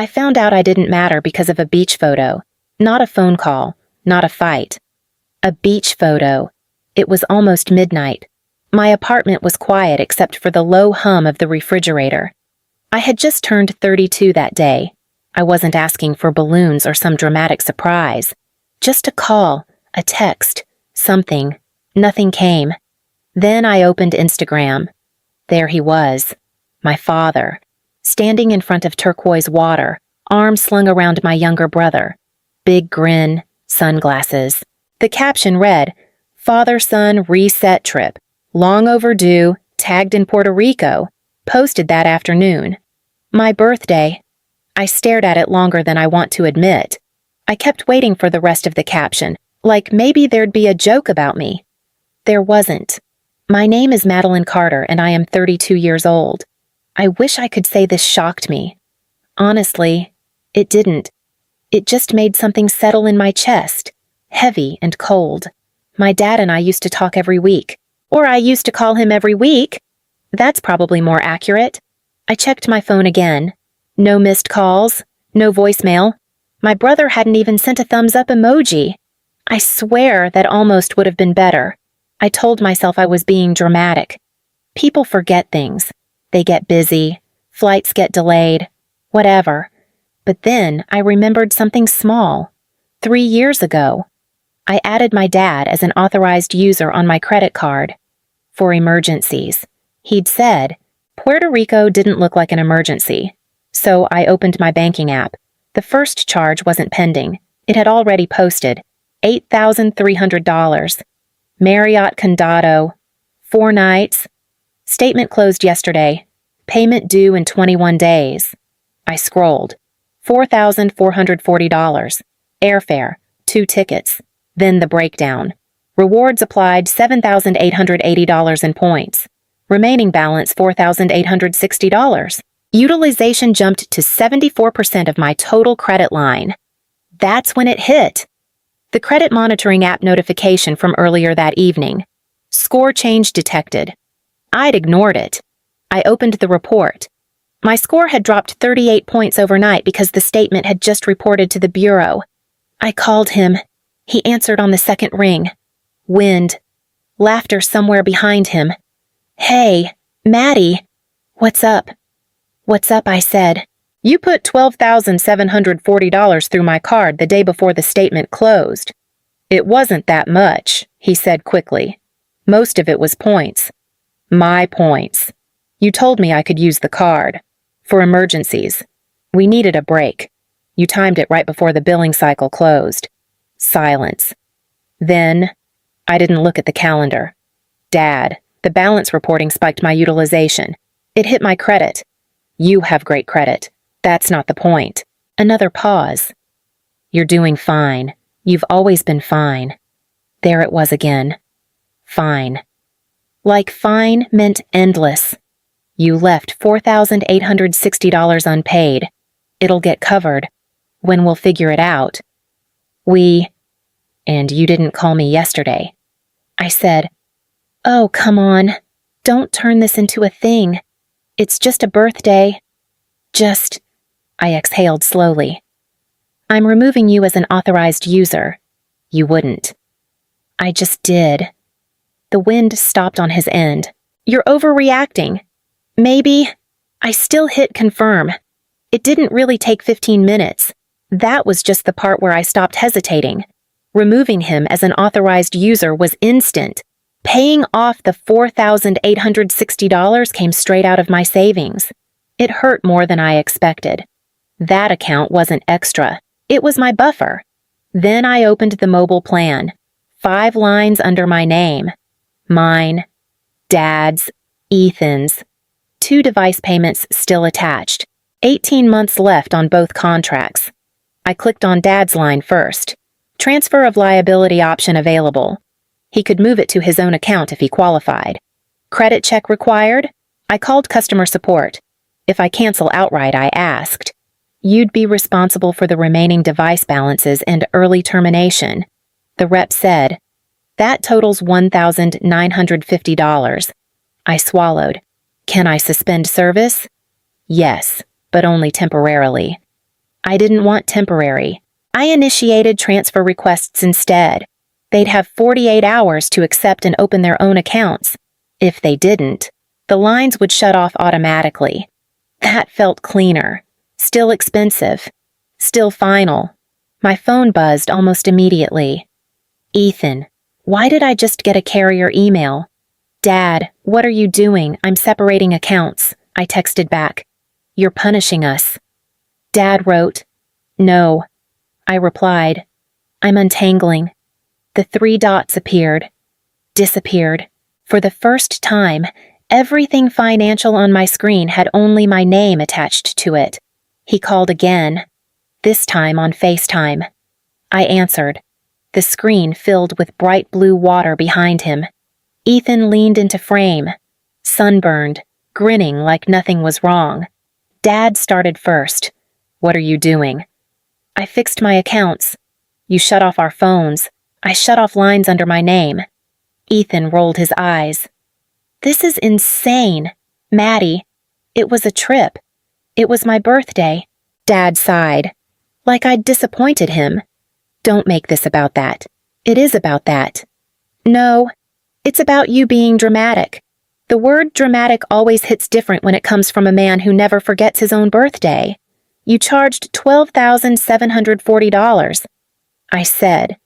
I found out I didn't matter because of a beach photo. Not a phone call, not a fight. A beach photo. It was almost midnight. My apartment was quiet except for the low hum of the refrigerator. I had just turned 32 that day. I wasn't asking for balloons or some dramatic surprise. Just a call, a text, something. Nothing came. Then I opened Instagram. There he was, my father, standing in front of turquoise water, arms slung around my younger brother. Big grin, sunglasses. The caption read, "Father-son reset trip. Long overdue, tagged in Puerto Rico." Posted that afternoon. My birthday. I stared at it longer than I want to admit. I kept waiting for the rest of the caption, like maybe there'd be a joke about me. There wasn't. My name is Madeline Carter and I am 32 years old. I wish I could say this shocked me. Honestly, it didn't. It just made something settle in my chest, heavy and cold. My dad and I used to talk every week. Or I used to call him every week. That's probably more accurate. I checked my phone again. No missed calls, no voicemail. My brother hadn't even sent a thumbs up emoji. I swear that almost would have been better. I told myself I was being dramatic. People forget things. They get busy. Flights get delayed. Whatever. But then I remembered something small. 3 years ago. I added my dad as an authorized user on my credit card. For emergencies. He'd said, Puerto Rico didn't look like an emergency. So I opened my banking app. The first charge wasn't pending. It had already posted. $8,300. Marriott Condado. 4 nights. Statement closed yesterday. Payment due in 21 days. I scrolled. $4,440. Airfare. 2 tickets. Then the breakdown. Rewards applied $7,880 in points. Remaining balance $4,860. Utilization jumped to 74% of my total credit line. That's when it hit. The credit monitoring app notification from earlier that evening. Score change detected. I'd ignored it. I opened the report. My score had dropped 38 points overnight because the statement had just reported to the bureau. I called him. He answered on the second ring. Wind. Laughter somewhere behind him. Hey, Maddie. What's up? What's up, I said. You put $12,740 through my card the day before the statement closed. It wasn't that much, he said quickly. Most of it was points. My points. You told me I could use the card. For emergencies. We needed a break. You timed it right before the billing cycle closed. Silence. Then, I didn't look at the calendar. Dad, the balance reporting spiked my utilization. It hit my credit. You have great credit. That's not the point. Another pause. You're doing fine. You've always been fine. There it was again. Fine. Like fine meant endless. You left $4,860 unpaid. It'll get covered. When we'll figure it out. And you didn't call me yesterday. I said, Oh, come on. Don't turn this into a thing. It's just a birthday. I exhaled slowly. I'm removing you as an authorized user. You wouldn't. I just did. The wind stopped on his end. You're overreacting. Maybe. I still hit confirm. It didn't really take 15 minutes. That was just the part where I stopped hesitating. Removing him as an authorized user was instant. Paying off the $4,860 came straight out of my savings. It hurt more than I expected. That account wasn't extra. It was my buffer. Then I opened the mobile plan. 5 lines under my name. Mine, Dad's, Ethan's. 2 device payments still attached. 18 months left on both contracts. I clicked on Dad's line first. Transfer of liability option available. He could move it to his own account if he qualified. Credit check required? I called customer support. If I cancel outright, I asked. You'd be responsible for the remaining device balances and early termination. The rep said, That totals $1,950. I swallowed. Can I suspend service? Yes, but only temporarily. I didn't want temporary. I initiated transfer requests instead. They'd have 48 hours to accept and open their own accounts. If they didn't, the lines would shut off automatically. That felt cleaner. Still expensive. Still final. My phone buzzed almost immediately. Ethan, why did I just get a carrier email? Dad, what are you doing? I'm separating accounts, I texted back. You're punishing us. Dad wrote, No. I replied, I'm untangling. The 3 dots appeared. Disappeared. For the first time, everything financial on my screen had only my name attached to it. He called again, this time on FaceTime. I answered. The screen filled with bright blue water behind him. Ethan leaned into frame, sunburned, grinning like nothing was wrong. Dad started first. What are you doing? I fixed my accounts. You shut off our phones. I shut off lines under my name. Ethan rolled his eyes. This is insane. Maddie, it was a trip. It was my birthday. Dad sighed. Like I'd disappointed him. Don't make this about that. It is about that. No, it's about you being dramatic. The word dramatic always hits different when it comes from a man who never forgets his own birthday. You charged $12,740. I said.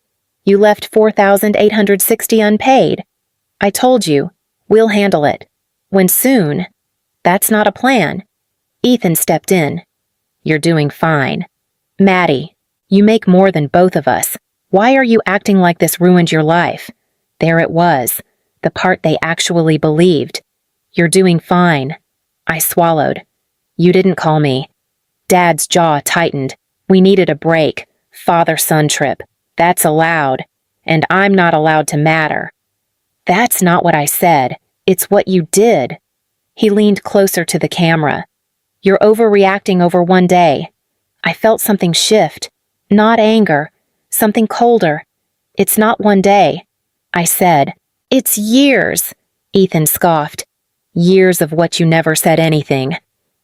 You left $4,860 unpaid. I told you, we'll handle it. When soon? That's not a plan. Ethan stepped in. You're doing fine. Maddie, you make more than both of us. Why are you acting like this ruined your life? There it was, the part they actually believed. You're doing fine. I swallowed. You didn't call me. Dad's jaw tightened. We needed a break. Father-son trip. That's allowed. And I'm not allowed to matter. That's not what I said. It's what you did. He leaned closer to the camera. You're overreacting over one day. I felt something shift. Not anger. Something colder. It's not one day. I said. It's years. Ethan scoffed. Years of what you never said anything.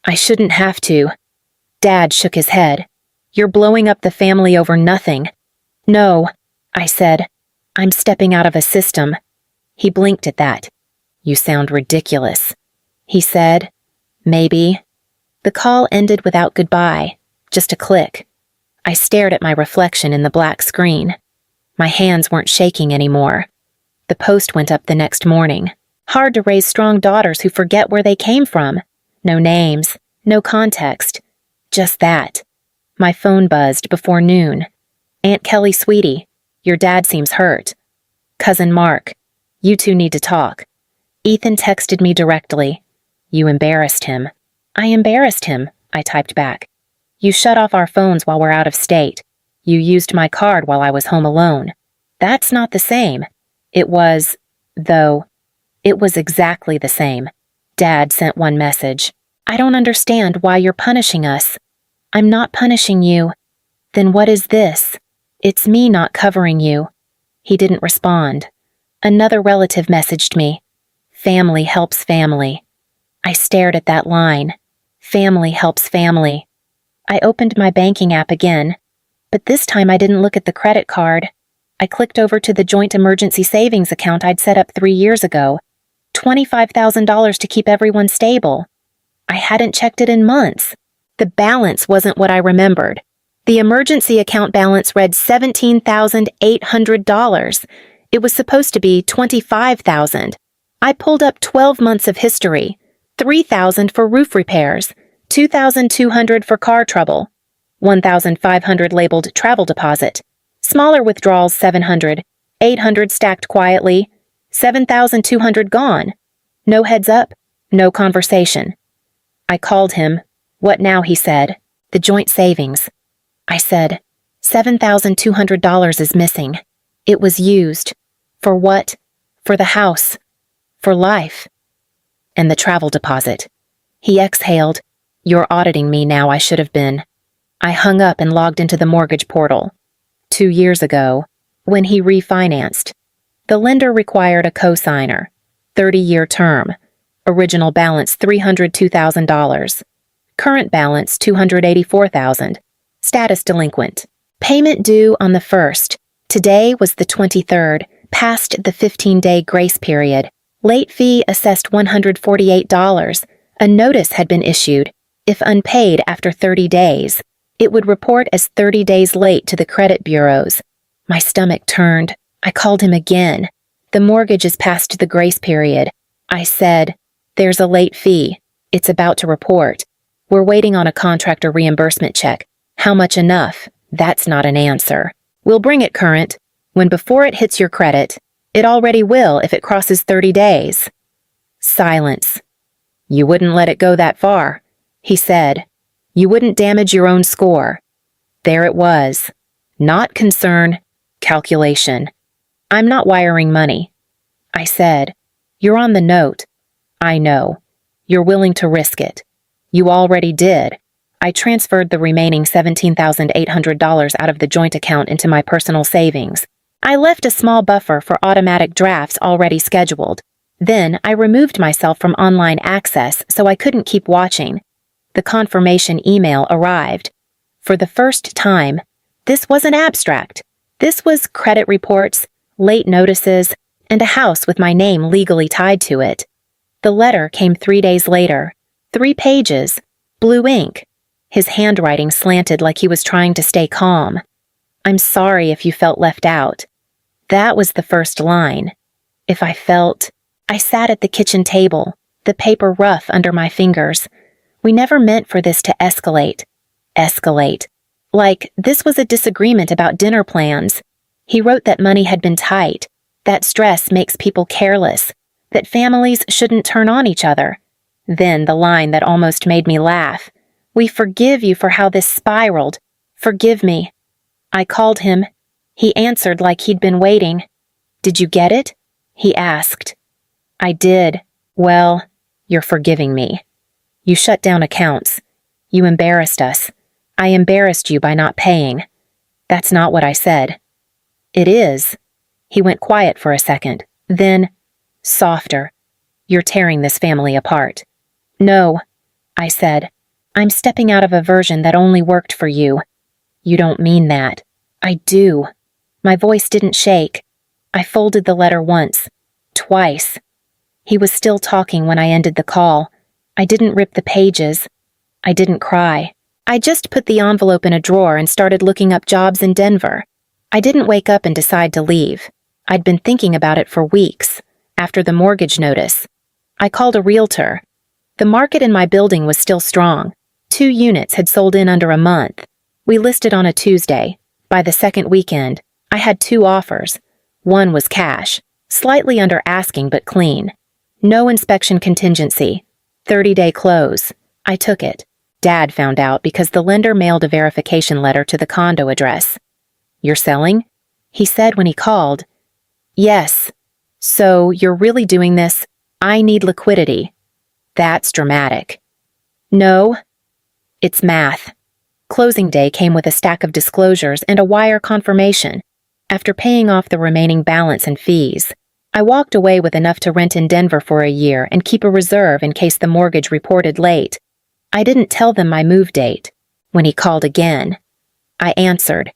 I shouldn't have to. Dad shook his head. You're blowing up the family over nothing. No, I said. I'm stepping out of a system. He blinked at that. You sound ridiculous. He said. Maybe. The call ended without goodbye. Just a click. I stared at my reflection in the black screen. My hands weren't shaking anymore. The post went up the next morning. Hard to raise strong daughters who forget where they came from. No names, no context. Just that. My phone buzzed before noon. Aunt Kelly, sweetie, your dad seems hurt. Cousin Mark, you two need to talk. Ethan texted me directly. You embarrassed him. I embarrassed him, I typed back. You shut off our phones while we're out of state. You used my card while I was home alone. That's not the same. It was, though, it was exactly the same. Dad sent one message. I don't understand why you're punishing us. I'm not punishing you. Then what is this? It's me not covering you. He didn't respond. Another relative messaged me. Family helps family. I stared at that line. Family helps family. I opened my banking app again, but this time I didn't look at the credit card. I clicked over to the joint emergency savings account I'd set up 3 years ago. $25,000 to keep everyone stable. I hadn't checked it in months. The balance wasn't what I remembered. The emergency account balance read $17,800. It was supposed to be $25,000. I pulled up 12 months of history. $3,000 for roof repairs, $2,200 for car trouble, $1,500 labeled travel deposit, smaller withdrawals $700, $800 stacked quietly, $7,200 gone. No heads up, no conversation. I called him. What now, he said. The joint savings. I said, $7,200 is missing. It was used. For what? For the house. For life. And the travel deposit. He exhaled. You're auditing me now, I should have been. I hung up and logged into the mortgage portal. 2 years ago, when he refinanced, the lender required a cosigner. 30-year term. Original balance $302,000. Current balance $284,000. Status delinquent. Payment due on the 1st. Today was the 23rd, past the 15-day grace period. Late fee assessed $148. A notice had been issued. If unpaid after 30 days, it would report as 30 days late to the credit bureaus. My stomach turned. I called him again. The mortgage is past the grace period. I said, "There's a late fee. It's about to report. We're waiting on a contractor reimbursement check. How much enough? That's not an answer. We'll bring it current. When before it hits your credit, it already will if it crosses 30 days. Silence. You wouldn't let it go that far, he said. You wouldn't damage your own score. There it was. Not concern, calculation. I'm not wiring money. I said, you're on the note. I know. You're willing to risk it. You already did. I transferred the remaining $17,800 out of the joint account into my personal savings. I left a small buffer for automatic drafts already scheduled. Then I removed myself from online access so I couldn't keep watching. The confirmation email arrived. For the first time, this wasn't abstract. This was credit reports, late notices, and a house with my name legally tied to it. The letter came 3 days later. 3 pages, blue ink. His handwriting slanted like he was trying to stay calm. I'm sorry if you felt left out. That was the first line. If I felt... I sat at the kitchen table, the paper rough under my fingers. We never meant for this to escalate. Escalate. Like, this was a disagreement about dinner plans. He wrote that money had been tight, that stress makes people careless, that families shouldn't turn on each other. Then the line that almost made me laugh. We forgive you for how this spiraled. Forgive me. I called him. He answered like he'd been waiting. Did you get it? He asked. I did. Well, you're forgiving me. You shut down accounts. You embarrassed us. I embarrassed you by not paying. That's not what I said. It is. He went quiet for a second. Then, softer. You're tearing this family apart. No, I said. I'm stepping out of a version that only worked for you. You don't mean that. I do. My voice didn't shake. I folded the letter once. Twice. He was still talking when I ended the call. I didn't rip the pages. I didn't cry. I just put the envelope in a drawer and started looking up jobs in Denver. I didn't wake up and decide to leave. I'd been thinking about it for weeks, after the mortgage notice. I called a realtor. The market in my building was still strong. 2 units had sold in under a month. We listed on a Tuesday. By the second weekend, I had 2 offers. One was cash, slightly under asking but clean. No inspection contingency. 30-day close. I took it. Dad found out because the lender mailed a verification letter to the condo address. You're selling? He said when he called. Yes. So you're really doing this? I need liquidity. That's dramatic. No. It's math. Closing day came with a stack of disclosures and a wire confirmation. After paying off the remaining balance and fees, I walked away with enough to rent in Denver for a year and keep a reserve in case the mortgage reported late. I didn't tell them my move date. When he called again, I answered.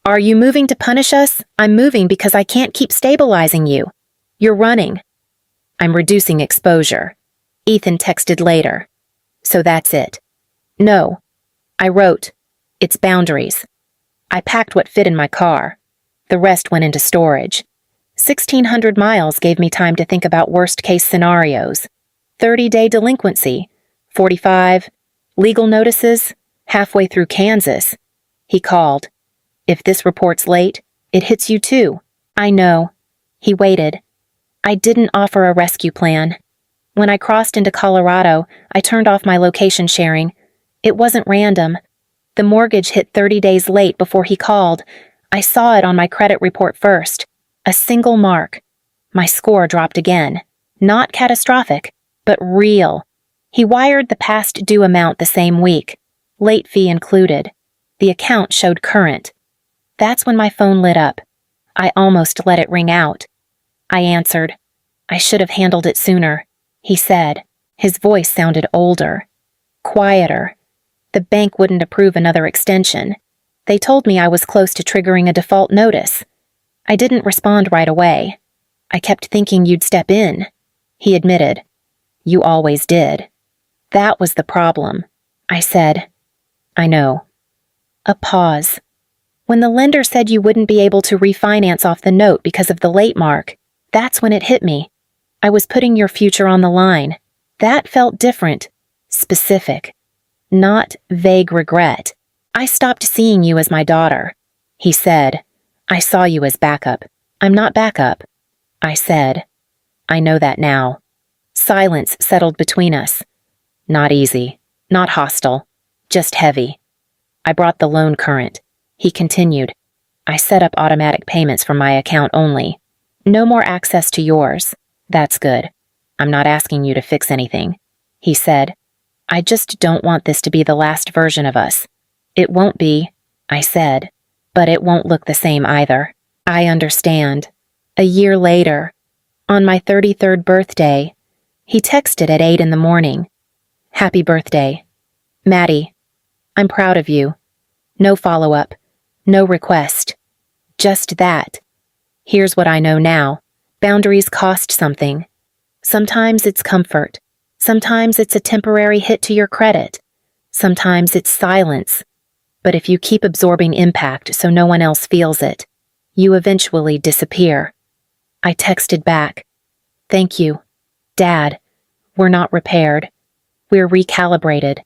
Are you moving to punish us? I'm moving because I can't keep stabilizing you. You're running. I'm reducing exposure. Ethan texted later. So that's it. No. I wrote. It's boundaries. I packed what fit in my car. The rest went into storage. 1,600 miles gave me time to think about worst-case scenarios. 30-day delinquency. 45. Legal notices. Halfway through Kansas. He called. If this report's late, it hits you too. I know. He waited. I didn't offer a rescue plan. When I crossed into Colorado, I turned off my location sharing. It wasn't random. The mortgage hit 30 days late before he called. I saw it on my credit report first. A single mark. My score dropped again. Not catastrophic, but real. He wired the past due amount the same week. Late fee included. The account showed current. That's when my phone lit up. I almost let it ring out. I answered. I should have handled it sooner, he said. His voice sounded older. Quieter. The bank wouldn't approve another extension. They told me I was close to triggering a default notice. I didn't respond right away. I kept thinking you'd step in. He admitted. You always did. That was the problem. I said. I know. A pause. When the lender said you wouldn't be able to refinance off the note because of the late mark, that's when it hit me. I was putting your future on the line. That felt different, specific, not vague regret. I stopped seeing you as my daughter. He said, I saw you as backup. I'm not backup. I said, I know that now. Silence settled between us. Not easy, not hostile, just heavy. I brought the loan current. He continued, I set up automatic payments from my account only. No more access to yours. That's good. I'm not asking you to fix anything. He said, I just don't want this to be the last version of us. It won't be, I said, but it won't look the same either. I understand. A year later, on my 33rd birthday, he texted at 8 in the morning. Happy birthday. Maddie, I'm proud of you. No follow-up, no request. Just that. Here's what I know now. Boundaries cost something. Sometimes it's comfort. Sometimes it's a temporary hit to your credit. Sometimes it's silence. But if you keep absorbing impact so no one else feels it, you eventually disappear. I texted back. Thank you. Dad, we're not repaired. We're recalibrated.